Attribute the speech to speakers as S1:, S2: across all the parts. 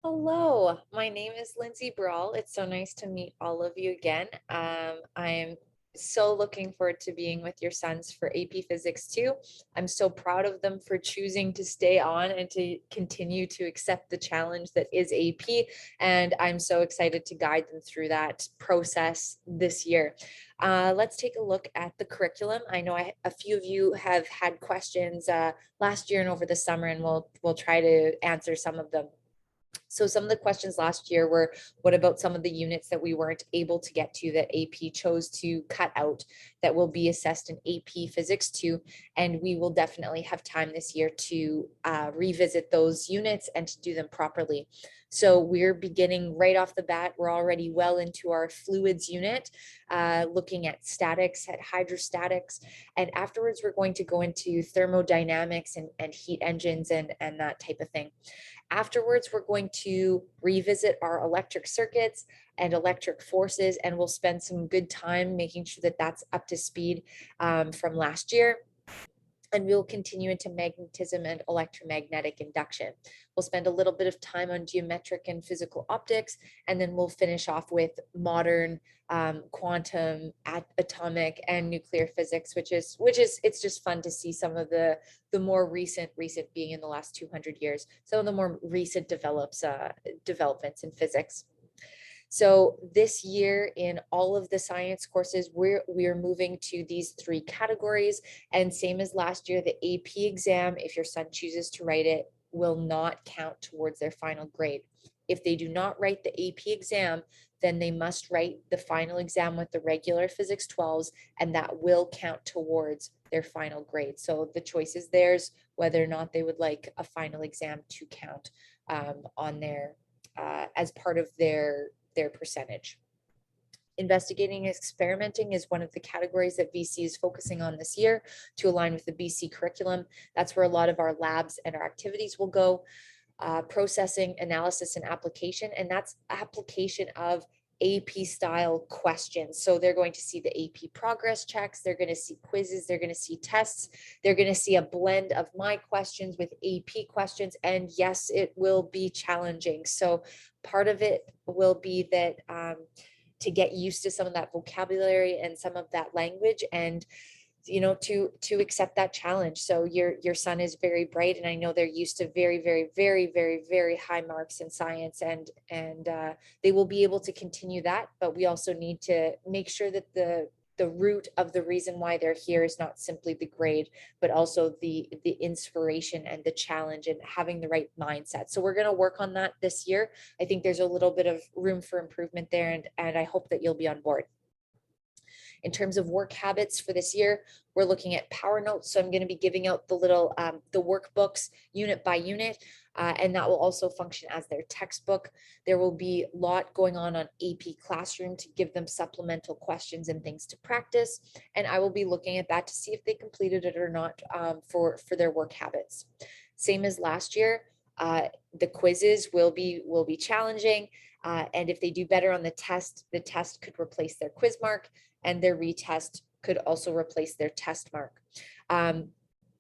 S1: Hello, my name is Lindsay Brual. It's so nice to meet all of you again. I am so looking forward to being with your sons for AP Physics 2. I'm so proud of them for choosing to stay on and to continue to accept the challenge that is AP. And I'm so excited to guide them through that process this year. Let's take a look at the curriculum. I know a few of you have had questions last year and over the summer, and we'll try to answer some of them. So some of the questions last year were, what about some of the units that we weren't able to get to that AP chose to cut out that will be assessed in AP Physics 2? And we will definitely have time this year to revisit those units and to do them properly. So we're beginning right off the bat. We're already well into our fluids unit, looking at statics, at hydrostatics. And afterwards, we're going to go into thermodynamics and heat engines and that type of thing. Afterwards, we're going to revisit our electric circuits and electric forces, and we'll spend some good time making sure that that's up to speed from last year. And we'll continue into magnetism and electromagnetic induction. We'll spend a little bit of time on geometric and physical optics, and then we'll finish off with modern quantum, atomic, and nuclear physics, which is it's just fun to see some of the more recent being in the last 200 years, some of the more recent developments in physics. So this year in all of the science courses, we're moving to these three categories. And same as last year, the AP exam, if your son chooses to write it, will not count towards their final grade. If they do not write the AP exam, then they must write the final exam with the regular Physics 12s, and that will count towards their final grade. So the choice is theirs, whether or not they would like a final exam to count on their as part of their percentage. Investigating and experimenting is one of the categories that BC is focusing on this year to align with the BC curriculum. That's where a lot of our labs and our activities will go. Processing, analysis, and application, and that's application of AP style questions. So they're going to see the AP progress checks, they're going to see quizzes, they're going to see tests, they're going to see a blend of my questions with AP questions, and yes, it will be challenging. So part of it will be that to get used to some of that vocabulary and some of that language, and to accept that challenge. So your son is very bright, and I know they're used to very high marks in science, and they will be able to continue that. But we also need to make sure that the root of the reason why they're here is not simply the grade, but also the inspiration and the challenge and having the right mindset. So we're going to work on that this year. I think there's a little bit of room for improvement there, and I hope that you'll be on board. In terms of work habits for this year, we're looking at power notes. So I'm going to be giving out the little the workbooks unit by unit, and that will also function as their textbook. There will be a lot going on AP Classroom to give them supplemental questions and things to practice. And I will be looking at that to see if they completed it or not for their work habits. Same as last year, the quizzes will be challenging. And if they do better on the test could replace their quiz mark, and their retest could also replace their test mark.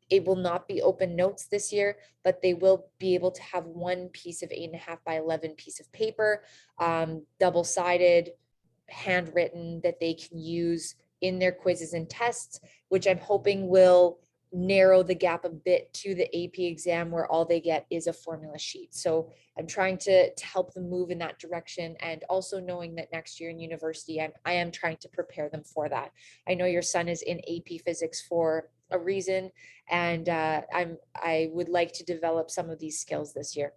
S1: It will not be open notes this year, but they will be able to have one piece of 8.5 by 11 piece of paper, double-sided, handwritten, that they can use in their quizzes and tests, which I'm hoping will narrow the gap a bit to the AP exam, where all they get is a formula sheet. So I'm trying to help them move in that direction, and also knowing that next year in university, I am trying to prepare them for that. I know your son is in AP Physics for a reason, and I would like to develop some of these skills this year.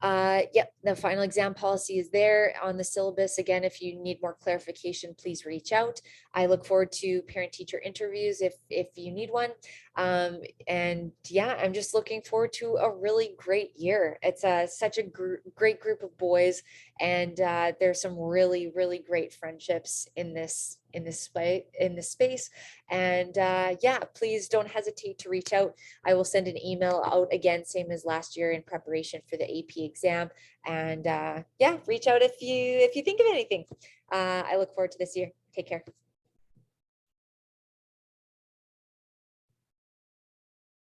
S1: Yep, the final exam policy is there on the syllabus. Again, if you need more clarification, please reach out. I look forward to parent-teacher interviews if you need one. And yeah, I'm just looking forward to a really great year. It's such a great group of boys, and there's some really great friendships in this space. And yeah, please don't hesitate to reach out. I will send an email out again, same as last year, in preparation for the AP exam. And yeah, reach out if you think of anything. I look forward to this year. Take care.